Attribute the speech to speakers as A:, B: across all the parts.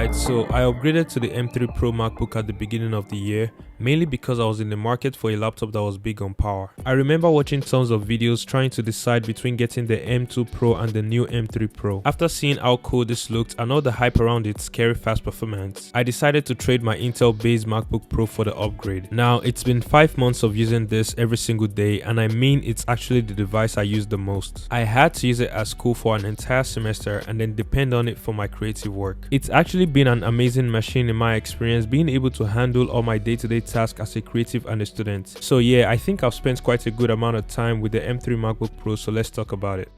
A: Alright, so I upgraded to the M3 Pro MacBook at the beginning of the year, mainly because I was in the market for a laptop that was big on power. I remember watching tons of videos trying to decide between getting the M2 Pro and the new M3 Pro. After seeing how cool this looked and all the hype around its scary fast performance, I decided to trade my Intel-based MacBook Pro for the upgrade. Now, it's been 5 months of using this every single day, and I mean it's actually the device I use the most. I had to use it at school for an entire semester and then depend on it for my creative work. It's actually been an amazing machine in my experience, being able to handle all my day-to-day tasks as a creative and a student. So yeah, I think I've spent quite a good amount of time with the M3 MacBook Pro, so let's talk about it.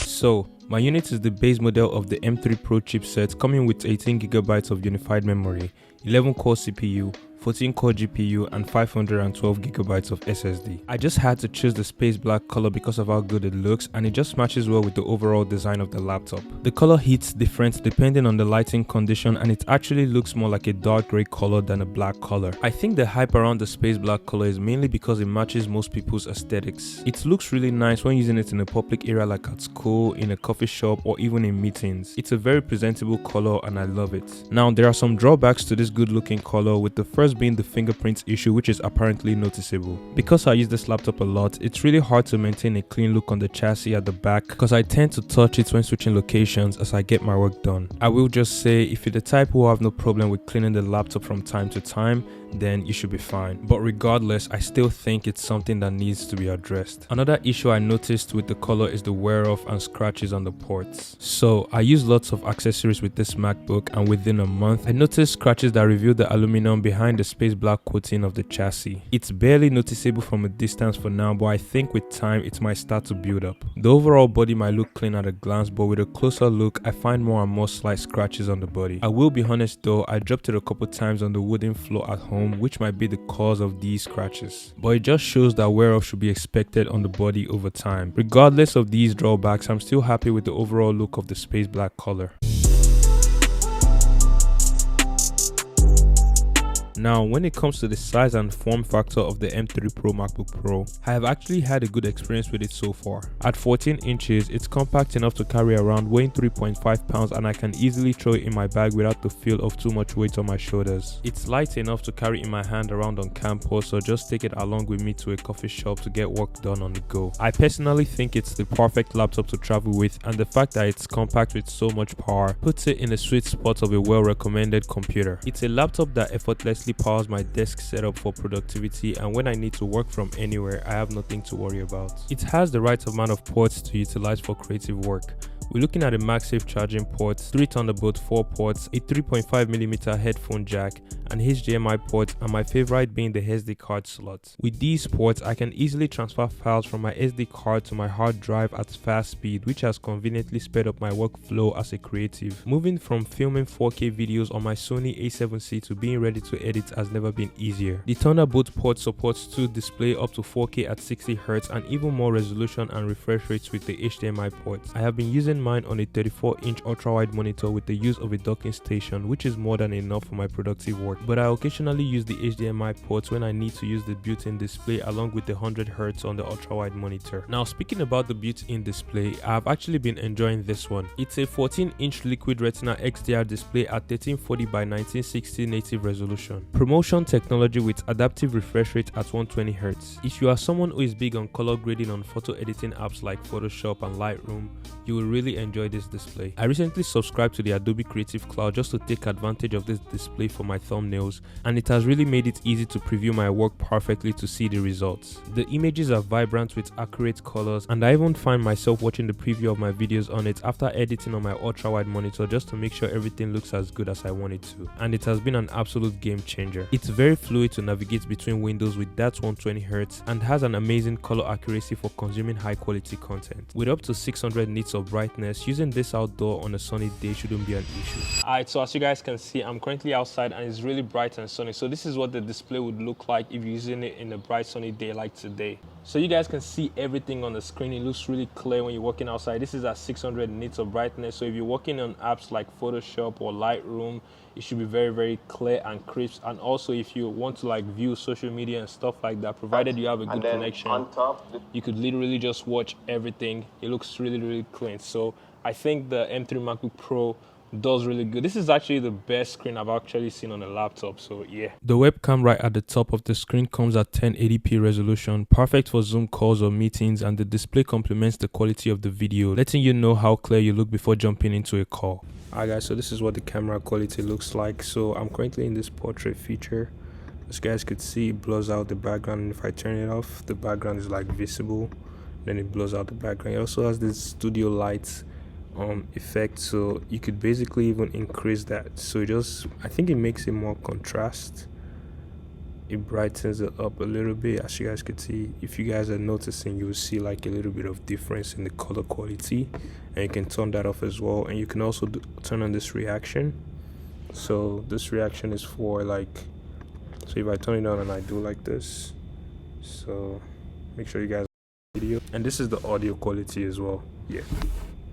A: So, my unit is the base model of the M3 Pro chipset, coming with 18GB of unified memory, 11-core CPU, 14-core GPU and 512GB of SSD. I just had to choose the space black color because of how good it looks, and it just matches well with the overall design of the laptop. The color hits different depending on the lighting condition, and it actually looks more like a dark gray color than a black color. I think the hype around the space black color is mainly because it matches most people's aesthetics. It looks really nice when using it in a public area like at school, in a coffee shop, or even in meetings. It's a very presentable color and I love it. Now, there are some drawbacks to this good looking color, with the first being the fingerprint issue, which is apparently noticeable. Because I use this laptop a lot, it's really hard to maintain a clean look on the chassis at the back because I tend to touch it when switching locations as I get my work done. I will just say, if you're the type who have no problem with cleaning the laptop from time to time, then you should be fine. But regardless, I still think it's something that needs to be addressed. Another issue I noticed with the color is the wear off and scratches on the ports. So I use lots of accessories with this MacBook, and within a month I noticed scratches that reveal the aluminum behind the space black coating of the chassis. It's barely noticeable from a distance for now, but I think with time it might start to build up. The overall body might look clean at a glance, but with a closer look I find more and more slight scratches on the body. I will be honest though, I dropped it a couple times on the wooden floor at home, which might be the cause of these scratches. But it just shows that wear off should be expected on the body over time. Regardless of these drawbacks, I'm still happy with the overall look of the space black color. Now, when it comes to the size and form factor of the M3 Pro MacBook Pro, I have actually had a good experience with it so far. At 14 inches, it's compact enough to carry around, weighing 3.5 pounds, and I can easily throw it in my bag without the feel of too much weight on my shoulders. It's light enough to carry in my hand around on campus, or just take it along with me to a coffee shop to get work done on the go. I personally think it's the perfect laptop to travel with, and the fact that it's compact with so much power puts it in the sweet spot of a well-recommended computer. It's a laptop that effortlessly powers my desk setup for productivity, and when I need to work from anywhere, I have nothing to worry about. It has the right amount of ports to utilize for creative work. We're looking at a MagSafe charging port, 3 Thunderbolt 4 ports, a 3.5mm headphone jack, an HDMI port, and my favorite being the SD card slot. With these ports, I can easily transfer files from my SD card to my hard drive at fast speed, which has conveniently sped up my workflow as a creative. Moving from filming 4K videos on my Sony a7C to being ready to edit has never been easier. The Thunderbolt port supports to display up to 4K at 60Hz and even more resolution and refresh rates with the HDMI port. I have been using mine on a 34-inch ultra-wide monitor with the use of a docking station, which is more than enough for my productive work. But I occasionally use the HDMI ports when I need to use the built-in display along with the 100Hz on the ultra-wide monitor. Now, speaking about the built-in display, I have actually been enjoying this one. It's a 14-inch Liquid Retina XDR display at 1340 by 1960 native resolution. Promotion technology with adaptive refresh rate at 120Hz. If you are someone who is big on color grading on photo editing apps like Photoshop and Lightroom, you will really enjoy this display. I recently subscribed to the Adobe Creative Cloud just to take advantage of this display for my thumbnails, and it has really made it easy to preview my work perfectly to see the results. The images are vibrant with accurate colors, and I even find myself watching the preview of my videos on it after editing on my ultra-wide monitor just to make sure everything looks as good as I want it to, and it has been an absolute game changer. It's very fluid to navigate between windows with that 120Hz and has an amazing color accuracy for consuming high quality content. With up to 600 nits of brightness, using this outdoor on a sunny day shouldn't be an issue. Alright, so as you guys can see, I'm currently outside and it's really really bright and sunny. So this is what the display would look like if you're using it in a bright sunny day like today. So you guys can see everything on the screen. It looks really clear when you're working outside. This is at 600 nits of brightness. So if you're working on apps like Photoshop or Lightroom, it should be very, very clear and crisp. And also if you want to like view social media and stuff like that, provided you have a good connection, on top, you could literally just watch everything. It looks really, really clean. So I think the M3 MacBook Pro does really good. This is actually the best screen I've actually seen on a laptop, so yeah. The webcam right at the top of the screen comes at 1080p resolution, perfect for Zoom calls or meetings, and the display complements the quality of the video, letting you know how clear you look before jumping into a call. Alright guys, so this is what the camera quality looks like. So I'm currently in this portrait feature. As you guys could see, it blurs out the background, and if I turn it off, the background is like visible, then it blurs out the background. It also has this studio lights effect, so you could basically even increase that. So I think it makes it more contrast. It brightens it up a little bit. As you guys could see, if you guys are noticing, you will see like a little bit of difference in the color quality, and you can turn that off as well. And you can also turn on this reaction. So this reaction is for like, so if I turn it on and I do like this, so make sure you guys video. And this is the audio quality as well. Yeah.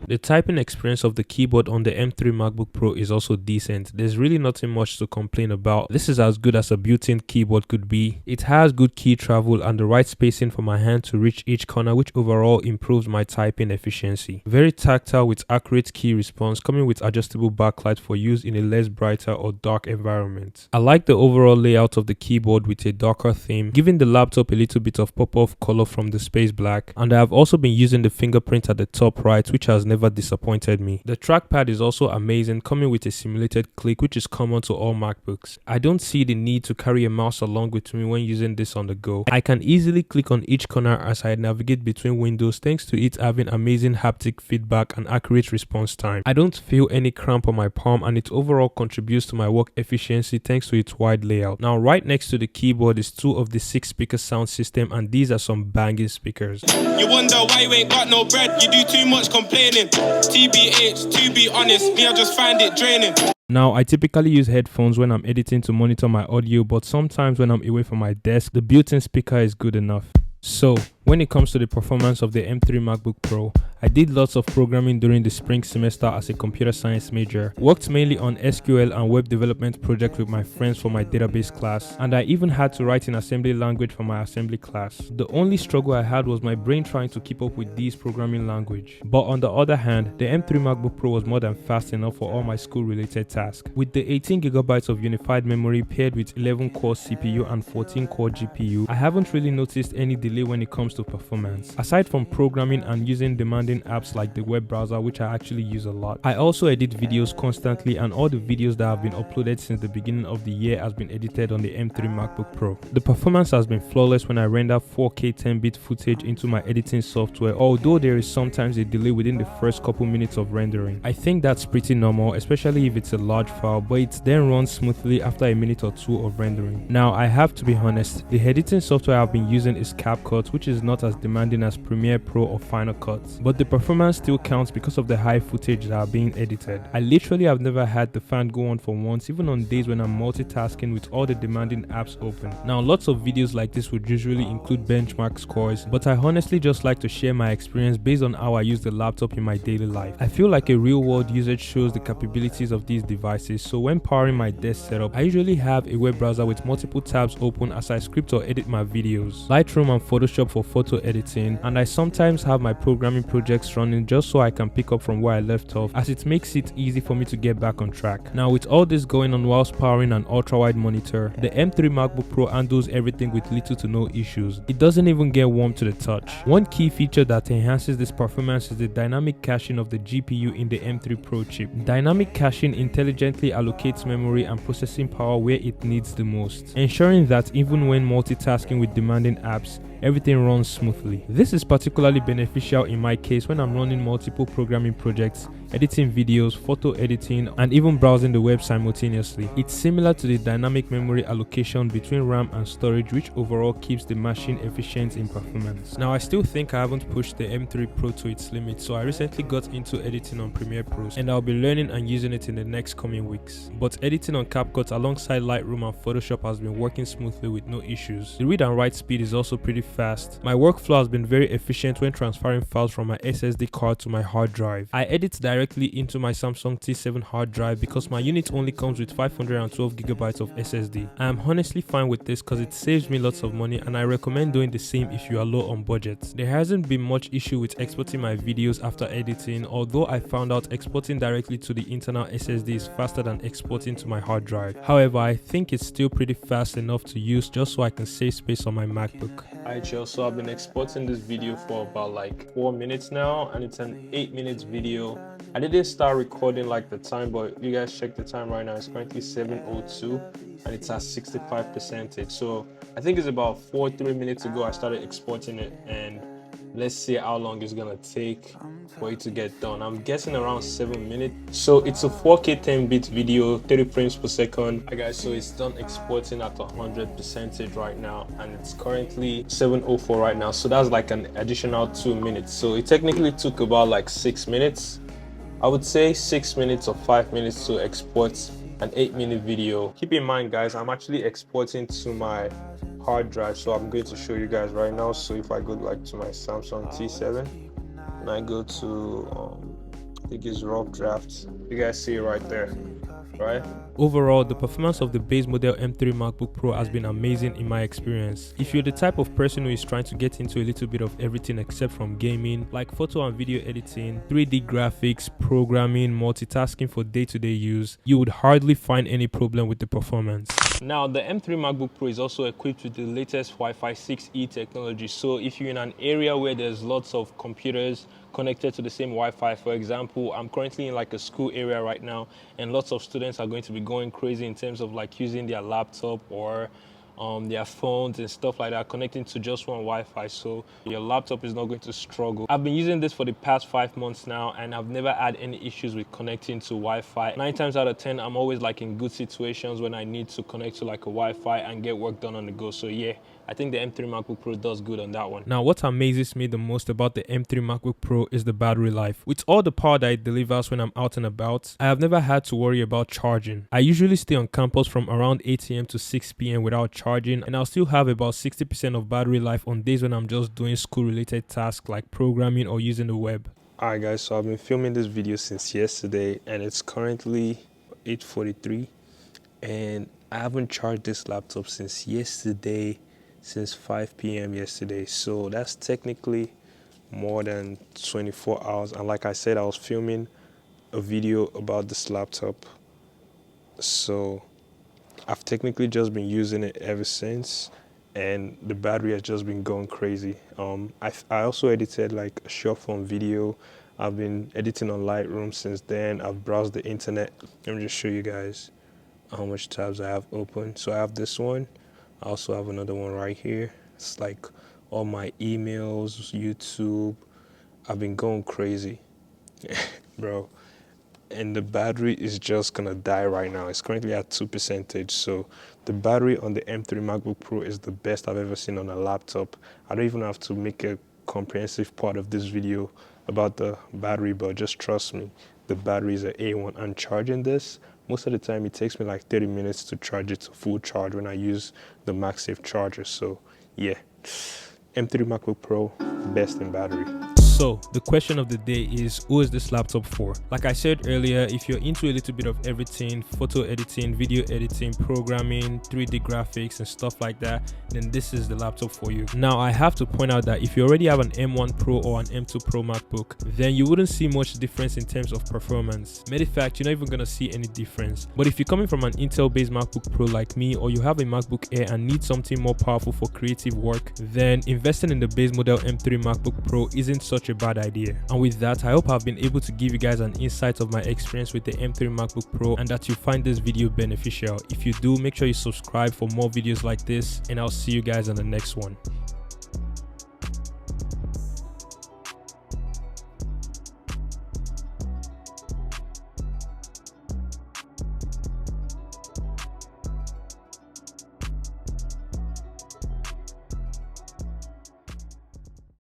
A: The typing experience of the keyboard on the M3 MacBook Pro is also decent. There's really nothing much to complain about. This is as good as a built-in keyboard could be. It has good key travel and the right spacing for my hand to reach each corner, which overall improves my typing efficiency. Very tactile with accurate key response, coming with adjustable backlight for use in a less brighter or dark environment. I like the overall layout of the keyboard with a darker theme, giving the laptop a little bit of pop-off color from the space black. And I have also been using the fingerprint at the top right, which has never disappointed me. The trackpad is also amazing, coming with a simulated click, which is common to all MacBooks. I don't see the need to carry a mouse along with me when using this on the go. I can easily click on each corner as I navigate between windows, thanks to it having amazing haptic feedback and accurate response time. I don't feel any cramp on my palm, and it overall contributes to my work efficiency thanks to its wide layout. Now right next to the keyboard is 2 of the 6 speaker sound system, and these are some banging speakers.
B: You wonder why you ain't got no bread, you do too much complaining. TBH, to be honest, me I just find it draining.
A: Now, I typically use headphones when I'm editing to monitor my audio, but sometimes when I'm away from my desk, the built-in speaker is good enough. So, when it comes to the performance of the M3 MacBook Pro, I did lots of programming during the spring semester as a computer science major, worked mainly on SQL and web development projects with my friends for my database class, and I even had to write in assembly language for my assembly class. The only struggle I had was my brain trying to keep up with these programming language. But on the other hand, the M3 MacBook Pro was more than fast enough for all my school related tasks. With the 18GB of unified memory paired with 11-core CPU and 14-core GPU, I haven't really noticed any delay when it comes to performance. Aside from programming and using demanding apps like the web browser, which I actually use a lot. I also edit videos constantly, and all the videos that have been uploaded since the beginning of the year has been edited on the M3 MacBook Pro. The performance has been flawless when I render 4K 10-bit footage into my editing software, although there is sometimes a delay within the first couple minutes of rendering. I think that's pretty normal, especially if it's a large file, but it then runs smoothly after a minute or two of rendering. Now, I have to be honest, the editing software I've been using is CapCut, which is not as demanding as Premiere Pro or Final Cut, but the performance still counts because of the high footage that are being edited. I literally have never had the fan go on for once, even on days when I'm multitasking with all the demanding apps open. Now, lots of videos like this would usually include benchmark scores, but I honestly just like to share my experience based on how I use the laptop in my daily life. I feel like a real-world usage shows the capabilities of these devices, so when powering my desk setup, I usually have a web browser with multiple tabs open as I script or edit my videos, Lightroom and Photoshop for photo editing, and I sometimes have my programming projects running just so I can pick up from where I left off, as it makes it easy for me to get back on track. Now, with all this going on whilst powering an ultra-wide monitor, the M3 MacBook Pro handles everything with little to no issues. It doesn't even get warm to the touch. One key feature that enhances this performance is the dynamic caching of the GPU in the M3 Pro chip. Dynamic caching intelligently allocates memory and processing power where it needs the most, ensuring that even when multitasking with demanding apps, everything runs smoothly. This is particularly beneficial in my case when I'm running multiple programming projects editing videos, photo editing, and even browsing the web simultaneously. It's similar to the dynamic memory allocation between RAM and storage, which overall keeps the machine efficient in performance. Now, I still think I haven't pushed the M3 Pro to its limit, so I recently got into editing on Premiere Pro, and I'll be learning and using it in the next coming weeks. But editing on CapCut alongside Lightroom and Photoshop has been working smoothly with no issues. The read and write speed is also pretty fast. My workflow has been very efficient when transferring files from my SSD card to my hard drive. I edit directly into my Samsung T7 hard drive because my unit only comes with 512GB of SSD. I am honestly fine with this because it saves me lots of money, and I recommend doing the same if you are low on budget. There hasn't been much issue with exporting my videos after editing, although I found out exporting directly to the internal SSD is faster than exporting to my hard drive. However, I think it's still pretty fast enough to use just so I can save space on my MacBook. Alright, so I've been exporting this video for about like 4 minutes now, and it's an 8-minute video. I didn't start recording like the time, but if you guys check the time right now, it's currently 7:02 and it's at 65%. So I think it's about 3 minutes ago I started exporting it, and let's see how long it's gonna take for it to get done. I'm guessing around 7 minutes. So it's a 4K 10-bit video, 30 frames per second. Alright guys, so it's done exporting at 100% right now, and it's currently 7:04 right now. So that's like an additional 2 minutes. So it technically took about like 6 minutes. I would say 6 minutes or 5 minutes to export an 8-minute video. Keep in mind guys, I'm actually exporting to my hard drive, so I'm going to show you guys right now. So if I go like to my Samsung T7 and I go to I think it's rough drafts, you guys see it right there, right? Overall, the performance of the base model M3 MacBook Pro has been amazing in my experience. If you're the type of person who is trying to get into a little bit of everything except from gaming, like photo and video editing, 3D graphics, programming, multitasking for day-to-day use, you would hardly find any problem with the performance. Now, the M3 MacBook Pro is also equipped with the latest Wi-Fi 6E technology. So if you're in an area where there's lots of computers connected to the same Wi-Fi, for example, I'm currently in like a school area right now, and lots of students are going to be going crazy in terms of like using their laptop or their phones and stuff like that, connecting to just one Wi-Fi, so your laptop is not going to struggle. I've been using this for the past 5 months now, and I've never had any issues with connecting to Wi-Fi. 9 times out of 10, I'm always like in good situations when I need to connect to like a Wi-Fi and get work done on the go. So yeah, I think the M3 MacBook Pro does good on that one. Now, what amazes me the most about the M3 MacBook Pro is the battery life. With all the power that it delivers when I'm out and about, I have never had to worry about charging. I usually stay on campus from around 8 AM to 6 PM without charging, and I'll still have about 60% of battery life on days when I'm just doing school-related tasks like programming or using the web. Alright guys, so I've been filming this video since yesterday, and it's currently 8:43, and I haven't charged this laptop since yesterday, since 5 PM yesterday. So that's technically more than 24 hours. And like I said, I was filming a video about this laptop, so I've technically just been using it ever since, and the battery has just been going crazy. I also edited like a short form video. I've been editing on Lightroom since then. I've browsed the internet. Let me just show you guys how much tabs I have open. So I have this one. I also have another one right here. It's like all my emails, YouTube. I've been going crazy, bro. And the battery is just gonna die right now. It's currently at 2%. So the battery on the M3 MacBook Pro is the best I've ever seen on a laptop. I don't even have to make a comprehensive part of this video about the battery, but just trust me, the battery is an A1. And charging this, most of the time it takes me like 30 minutes to charge it to full charge when I use the MagSafe charger. So yeah, M3 MacBook Pro, best in battery. So the question of the day is, who is this laptop for? Like I said earlier, if you're into a little bit of everything, photo editing, video editing, programming, 3D graphics and stuff like that, then this is the laptop for you. Now I have to point out that if you already have an M1 Pro or an M2 Pro MacBook, then you wouldn't see much difference in terms of performance. Matter of fact, you're not even gonna see any difference. But if you're coming from an Intel based MacBook Pro like me, or you have a MacBook Air and need something more powerful for creative work, then investing in the base model M3 MacBook Pro isn't such a bad idea. And with that, I hope I've been able to give you guys an insight of my experience with the M3 MacBook Pro, and that you find this video beneficial. If you do, make sure you subscribe for more videos like this, and I'll see you guys on the next one.